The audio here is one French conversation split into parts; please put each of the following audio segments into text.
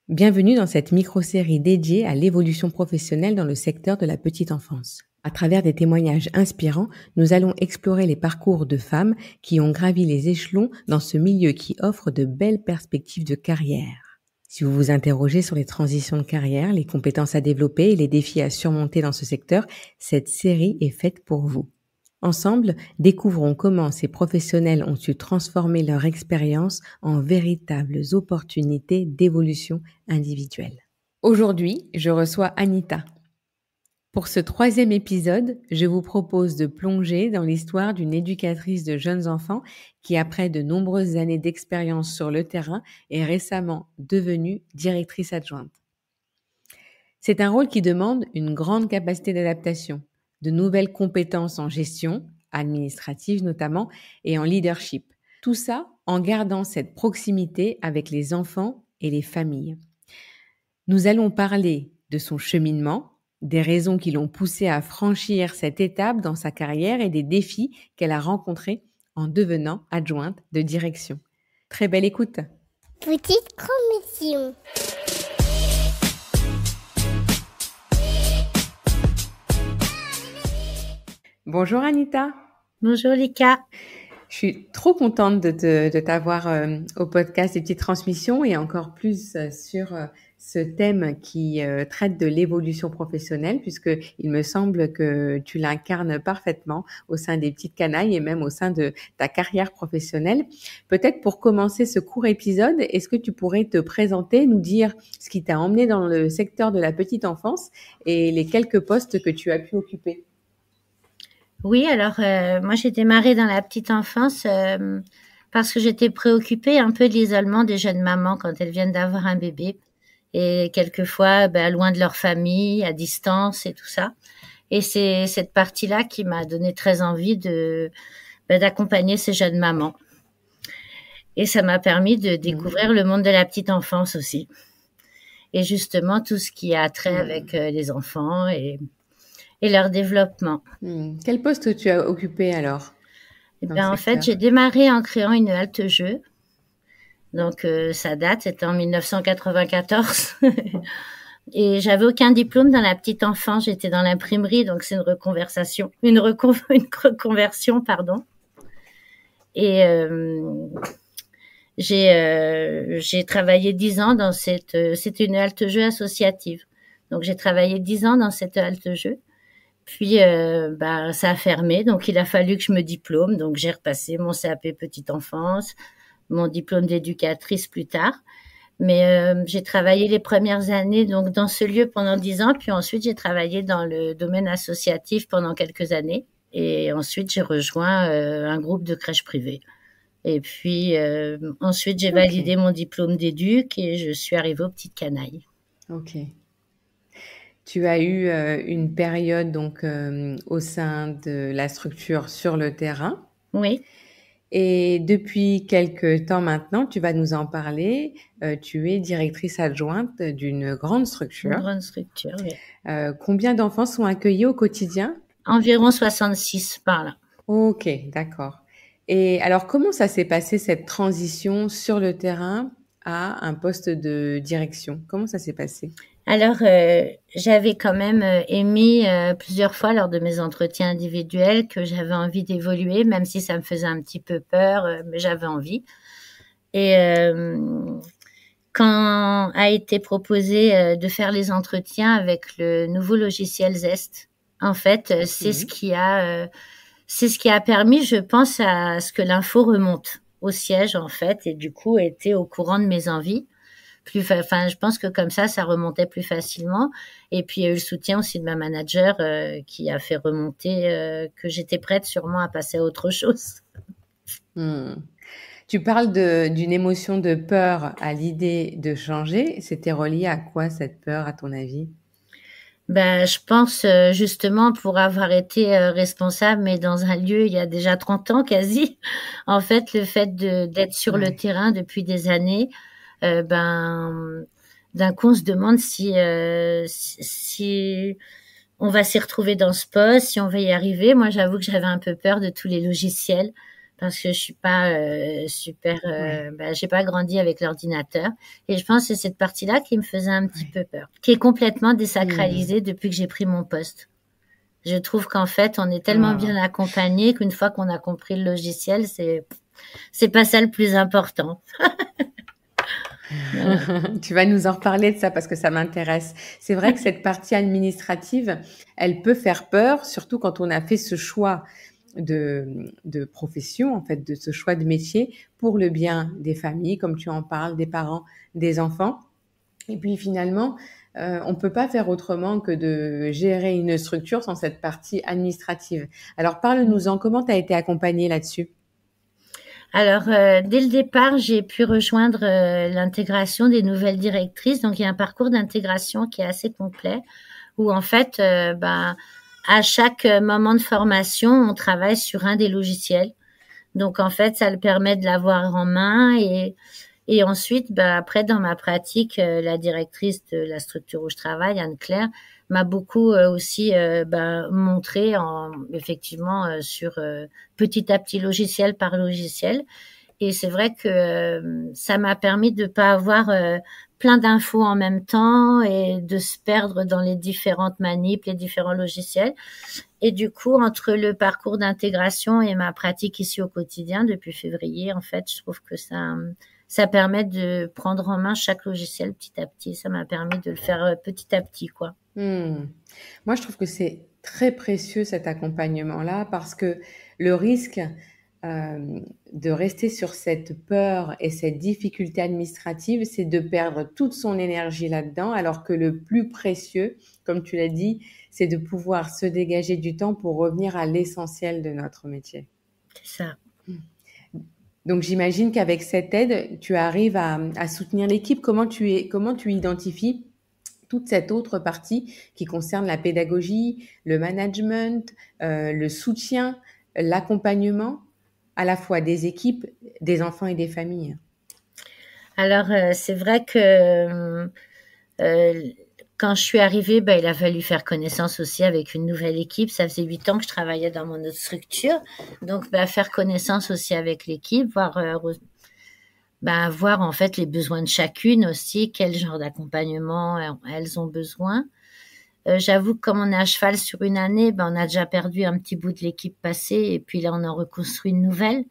Bienvenue dans cette micro-série dédiée à l'évolution professionnelle dans le secteur de la petite enfance. À travers des témoignages inspirants, nous allons explorer les parcours de femmes qui ont gravi les échelons dans ce milieu qui offre de belles perspectives de carrière. Si vous vous interrogez sur les transitions de carrière, les compétences à développer et les défis à surmonter dans ce secteur, cette série est faite pour vous. Ensemble, découvrons comment ces professionnels ont su transformer leur expérience en véritables opportunités d'évolution individuelle. Aujourd'hui, je reçois Anita. Pour ce 3e épisode, je vous propose de plonger dans l'histoire d'une éducatrice de jeunes enfants qui, après de nombreuses années d'expérience sur le terrain, est récemment devenue directrice adjointe. C'est un rôle qui demande une grande capacité d'adaptation, de nouvelles compétences en gestion, administrative notamment, et en leadership. Tout ça en gardant cette proximité avec les enfants et les familles. Nous allons parler de son cheminement, des raisons qui l'ont poussée à franchir cette étape dans sa carrière et des défis qu'elle a rencontrés en devenant adjointe de direction. Très belle écoute. Petite commission. Bonjour Anita. Bonjour Lika. Je suis trop contente de t'avoir au podcast des petites transmissions et encore plus sur ce thème qui traite de l'évolution professionnelle, puisque il me semble que tu l'incarnes parfaitement au sein des petites canailles et même au sein de ta carrière professionnelle. Peut-être pour commencer ce court épisode, est-ce que tu pourrais te présenter, nous dire ce qui t'a emmené dans le secteur de la petite enfance et les quelques postes que tu as pu occuper? Oui, alors moi j'ai démarré dans la petite enfance parce que j'étais préoccupée un peu de l'isolement des jeunes mamans quand elles viennent d'avoir un bébé et quelquefois loin de leur famille, à distance et tout ça. Et c'est cette partie-là qui m'a donné très envie d'accompagner ces jeunes mamans. Et ça m'a permis de découvrir le monde de la petite enfance aussi. Et justement tout ce qui a trait avec les enfants et leur développement. Quel poste tu as occupé alors? En fait, j'ai démarré en créant une halte-jeu. Donc, ça date, c'était en 1994. Et j'avais aucun diplôme dans la petite enfance. J'étais dans l'imprimerie, donc c'est une reconversion, pardon. Et j'ai travaillé 10 ans dans c'était une halte-jeu associative. Donc, j'ai travaillé 10 ans dans cette halte-jeu. Puis, ça a fermé, donc il a fallu que je me diplôme. Donc, j'ai repassé mon CAP petite enfance, mon diplôme d'éducatrice plus tard. Mais j'ai travaillé les premières années donc dans ce lieu pendant 10 ans. Puis ensuite, j'ai travaillé dans le domaine associatif pendant quelques années. Et ensuite, j'ai rejoint un groupe de crèches privées. Et puis, ensuite, j'ai validé mon diplôme d'éduc et je suis arrivée aux petites canailles. Ok. Tu as eu une période donc au sein de la structure sur le terrain. Oui. Et depuis quelques temps maintenant, tu vas nous en parler. Tu es directrice adjointe d'une grande structure. Une grande structure, oui. Combien d'enfants sont accueillis au quotidien? Environ 66 par là. Ok, d'accord. Et alors, comment ça s'est passé cette transition sur le terrain à un poste de direction? Comment ça s'est passé? Alors, j'avais quand même émis plusieurs fois lors de mes entretiens individuels que j'avais envie d'évoluer, même si ça me faisait un petit peu peur, mais j'avais envie. Et quand a été proposé de faire les entretiens avec le nouveau logiciel Zest, en fait, c'est ce qui a permis, je pense, à ce que l'info remonte au siège, en fait, et du coup, était au courant de mes envies. Je pense que comme ça remontait plus facilement. Et puis, il y a eu le soutien aussi de ma manager qui a fait remonter que j'étais prête sûrement à passer à autre chose. Tu parles d'une émotion de peur à l'idée de changer. C'était relié à quoi cette peur, à ton avis? Je pense justement pour avoir été responsable, mais dans un lieu il y a déjà 30 ans quasi. En fait, le fait d'être sur le terrain depuis des années, d'un coup on se demande si on va s'y retrouver dans ce poste, si on va y arriver. Moi, j'avoue que j'avais un peu peur de tous les logiciels parce que je suis pas super, j'ai pas grandi avec l'ordinateur. Et je pense que c'est cette partie-là qui me faisait un petit peu peur, qui est complètement désacralisée depuis que j'ai pris mon poste. Je trouve qu'en fait, on est tellement bien accompagné qu'une fois qu'on a compris le logiciel, c'est pas ça le plus important. Voilà. Tu vas nous en reparler de ça parce que ça m'intéresse. C'est vrai que cette partie administrative, elle peut faire peur, surtout quand on a fait ce choix de profession, en fait, de ce choix de métier pour le bien des familles, comme tu en parles, des parents, des enfants. Et puis finalement, on peut pas faire autrement que de gérer une structure sans cette partie administrative. Alors parle-nous-en, comment tu as été accompagnée là-dessus? Alors, dès le départ, j'ai pu rejoindre l'intégration des nouvelles directrices. Donc, il y a un parcours d'intégration qui est assez complet où, en fait, à chaque moment de formation, on travaille sur un des logiciels. Donc, en fait, ça le permet de l'avoir en main et ensuite, après, dans ma pratique, la directrice de la structure où je travaille, Anne-Claire, m'a beaucoup aussi montré effectivement sur petit à petit, logiciel par logiciel. Et c'est vrai que ça m'a permis de pas avoir plein d'infos en même temps et de se perdre dans les différentes manips, les différents logiciels. Et du coup, entre le parcours d'intégration et ma pratique ici au quotidien depuis février, en fait, je trouve que ça permet de prendre en main chaque logiciel petit à petit. Ça m'a permis de le faire petit à petit, quoi. Moi, je trouve que c'est très précieux cet accompagnement-là parce que le risque de rester sur cette peur et cette difficulté administrative, c'est de perdre toute son énergie là-dedans, alors que le plus précieux, comme tu l'as dit, c'est de pouvoir se dégager du temps pour revenir à l'essentiel de notre métier. C'est ça. Donc, j'imagine qu'avec cette aide, tu arrives à soutenir l'équipe. Comment tu identifies toute cette autre partie qui concerne la pédagogie, le management, le soutien, l'accompagnement, à la fois des équipes, des enfants et des familles? Alors, c'est vrai que quand je suis arrivée, il a fallu faire connaissance aussi avec une nouvelle équipe. Ça faisait 8 ans que je travaillais dans mon autre structure. Donc, faire connaissance aussi avec l'équipe, voir en fait les besoins de chacune aussi, quel genre d'accompagnement elles ont besoin. J'avoue que comme on est à cheval sur une année, on a déjà perdu un petit bout de l'équipe passée et puis là, on en reconstruit une nouvelle.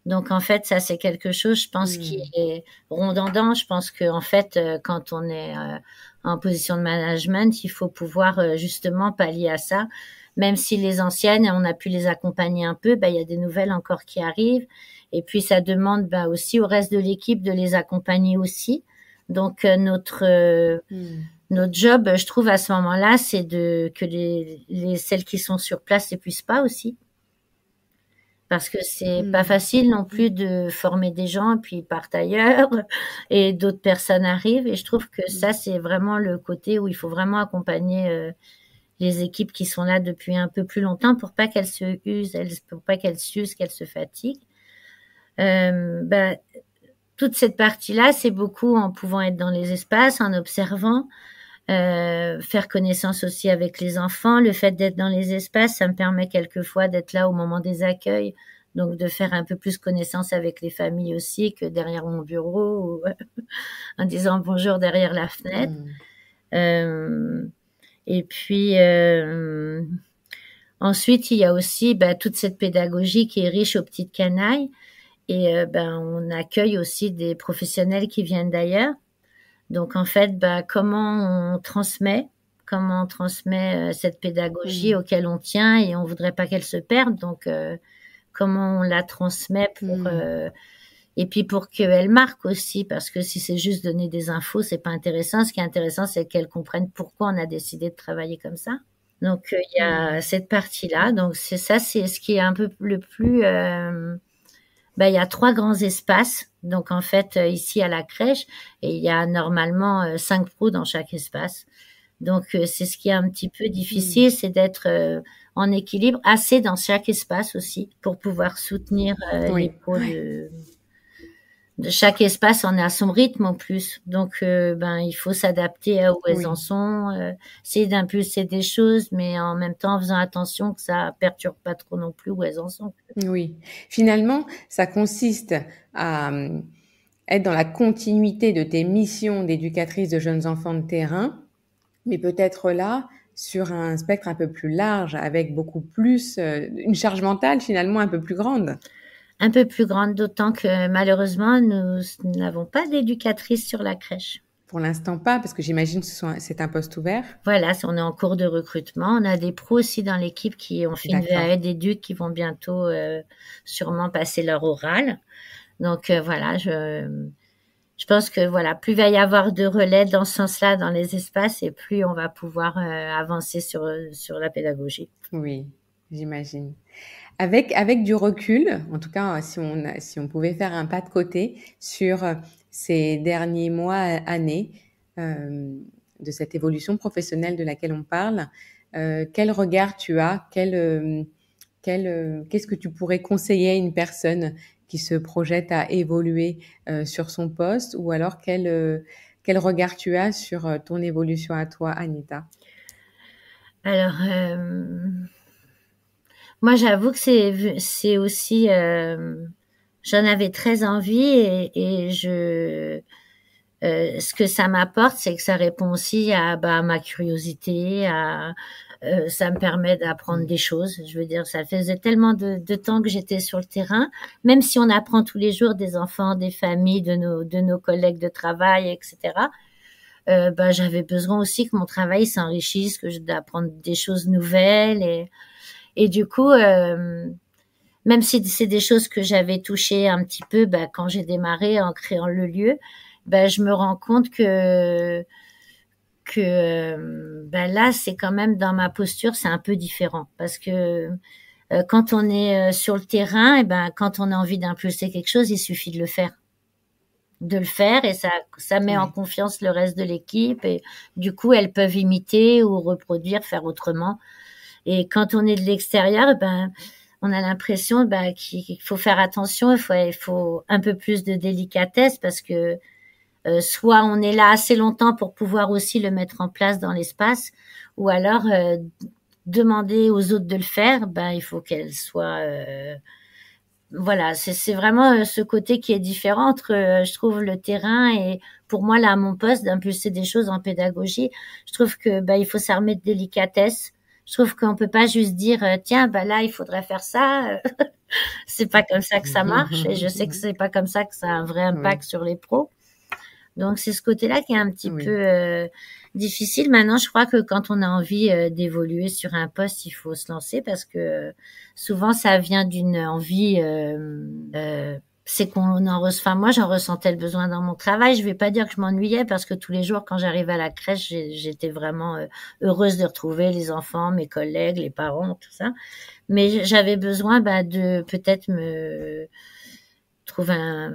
Donc, en fait, ça, c'est quelque chose, je pense, qui est redondant. Je pense que, en fait, quand on est en position de management, il faut pouvoir justement pallier à ça. Même si les anciennes, on a pu les accompagner un peu, il y a des nouvelles encore qui arrivent. Et puis, ça demande aussi au reste de l'équipe de les accompagner aussi. Donc, notre job, je trouve, à ce moment-là, c'est que celles qui sont sur place s'épuisent pas aussi. Parce que c'est pas facile non plus de former des gens, puis ils partent ailleurs, et d'autres personnes arrivent. Et je trouve que ça, c'est vraiment le côté où il faut vraiment accompagner les équipes qui sont là depuis un peu plus longtemps pour pas qu'elles se usent, pour pas qu'elles s'usent, qu'elles se fatiguent. Toute cette partie-là, c'est beaucoup en pouvant être dans les espaces, en observant, faire connaissance aussi avec les enfants. Le fait d'être dans les espaces, ça me permet quelquefois d'être là au moment des accueils, donc de faire un peu plus connaissance avec les familles aussi que derrière mon bureau ou en disant bonjour derrière la fenêtre. Et puis ensuite, il y a aussi toute cette pédagogie qui est riche aux petites canailles et on accueille aussi des professionnels qui viennent d'ailleurs. Donc, en fait, comment on transmet cette pédagogie auquel on tient et on voudrait pas qu'elle se perde. Donc, comment on la transmet et puis pour qu'elle marque aussi, parce que si c'est juste donner des infos, c'est pas intéressant. Ce qui est intéressant, c'est qu'elles comprennent pourquoi on a décidé de travailler comme ça. Donc, il y a cette partie-là. Donc, c'est ce qui est un peu le plus... il y a 3 grands espaces. Donc, en fait, ici à la crèche, et il y a normalement 5 pros dans chaque espace. Donc, c'est ce qui est un petit peu difficile, c'est d'être en équilibre, assez dans chaque espace aussi, pour pouvoir soutenir les pros chaque espace en a son rythme en plus. Donc, il faut s'adapter à où elles en sont, essayer d'impulser des choses, mais en même temps en faisant attention que ça perturbe pas trop non plus où elles en sont. Oui. Finalement, ça consiste à être dans la continuité de tes missions d'éducatrice de jeunes enfants de terrain, mais peut-être là, sur un spectre un peu plus large, avec beaucoup plus, une charge mentale finalement un peu plus grande. Un peu plus grande, d'autant que malheureusement, nous n'avons pas d'éducatrice sur la crèche. Pour l'instant pas, parce que j'imagine que c'est un poste ouvert. Voilà, on est en cours de recrutement. On a des pros aussi dans l'équipe qui ont fait une VAE d'éduc, qui vont bientôt sûrement passer leur oral. Donc voilà, je pense que voilà, plus il va y avoir de relais dans ce sens-là dans les espaces, et plus on va pouvoir avancer sur la pédagogie. Oui, j'imagine. Avec du recul, en tout cas, si on pouvait faire un pas de côté sur ces derniers mois, années, de cette évolution professionnelle de laquelle on parle, quel regard tu as, qu'est-ce que tu pourrais conseiller à une personne qui se projette à évoluer sur son poste, ou alors quel regard tu as sur ton évolution à toi, Anita? Alors, moi, j'avoue que c'est aussi, j'en avais très envie, et ce que ça m'apporte, c'est que ça répond aussi à ma curiosité, ça me permet d'apprendre des choses. Je veux dire, ça faisait tellement de temps que j'étais sur le terrain, même si on apprend tous les jours des enfants, des familles, de nos collègues de travail, etc. J'avais besoin aussi que mon travail s'enrichisse, d'apprendre des choses nouvelles, et du coup, même si c'est des choses que j'avais touchées un petit peu, quand j'ai démarré en créant le lieu, je me rends compte que là, c'est quand même, dans ma posture, c'est un peu différent, parce que quand on est sur le terrain, quand on a envie d'impulser quelque chose, il suffit de le faire, et ça met en confiance le reste de l'équipe, et du coup, elles peuvent imiter ou reproduire, faire autrement. Et quand on est de l'extérieur, on a l'impression qu'il faut faire attention, il faut un peu plus de délicatesse, parce que soit on est là assez longtemps pour pouvoir aussi le mettre en place dans l'espace, ou alors demander aux autres de le faire, il faut qu'elles soient... voilà, c'est vraiment ce côté qui est différent entre, je trouve, le terrain et, pour moi, là, mon poste, d'impulser des choses en pédagogie. Je trouve que il faut s'armer de délicatesse. Je trouve qu'on peut pas juste dire tiens, là il faudrait faire ça. C'est pas comme ça que ça marche, et je sais que c'est pas comme ça que ça a un vrai impact sur les pros. Donc c'est ce côté-là qui est un petit peu difficile. Maintenant, je crois que quand on a envie d'évoluer sur un poste, il faut se lancer, parce que souvent ça vient d'une envie. C'est qu'on en ressent. Enfin, moi, j'en ressentais le besoin dans mon travail. Je vais pas dire que je m'ennuyais, parce que tous les jours, quand j'arrivais à la crèche, j'étais vraiment heureuse de retrouver les enfants, mes collègues, les parents, tout ça. Mais j'avais besoin de peut-être me trouver un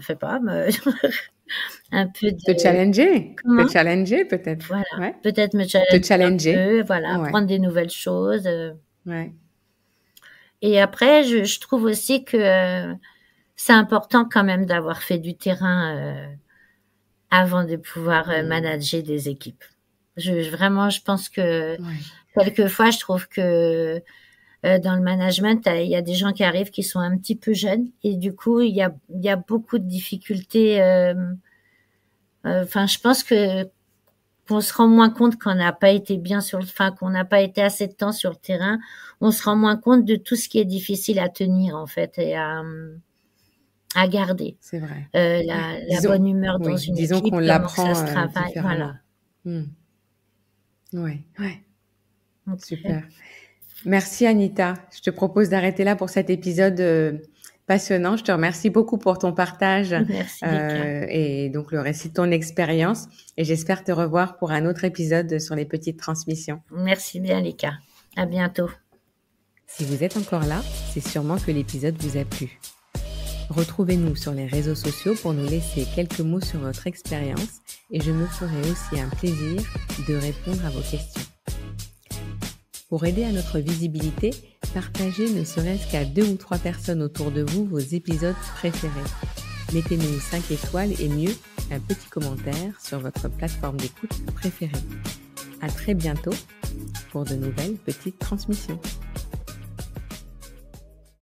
peu de... Te challenger. Comment? Te challenger peut-être. Voilà. Ouais. Peut-être me challenger. un peu, voilà, apprendre des nouvelles choses. Ouais. Et après, je trouve aussi que c'est important quand même d'avoir fait du terrain avant de pouvoir manager des équipes. Vraiment, je pense que quelquefois, je trouve que dans le management, il y a des gens qui arrivent qui sont un petit peu jeunes, et du coup, il y a beaucoup de difficultés. Je pense qu'on se rend moins compte qu'on n'a pas été qu'on n'a pas été assez de temps sur le terrain. On se rend moins compte de tout ce qui est difficile à tenir, en fait, et à garder. C'est vrai. La bonne humeur dans une disons équipe, qu'on l'apprend ça se travaille, voilà. Ouais. Super. Merci Anita. Je te propose d'arrêter là pour cet épisode passionnant. Je te remercie beaucoup pour ton partage. Merci, Lika. Et donc le récit de ton expérience. Et j'espère te revoir pour un autre épisode sur les petites transmissions. Merci bien, Lika. À bientôt. Si vous êtes encore là, c'est sûrement que l'épisode vous a plu. Retrouvez-nous sur les réseaux sociaux pour nous laisser quelques mots sur votre expérience, et je me ferai aussi un plaisir de répondre à vos questions. Pour aider à notre visibilité, partagez ne serait-ce qu'à 2 ou 3 personnes autour de vous vos épisodes préférés. Mettez-nous 5 étoiles et mieux, un petit commentaire sur votre plateforme d'écoute préférée. À très bientôt pour de nouvelles petites transmissions.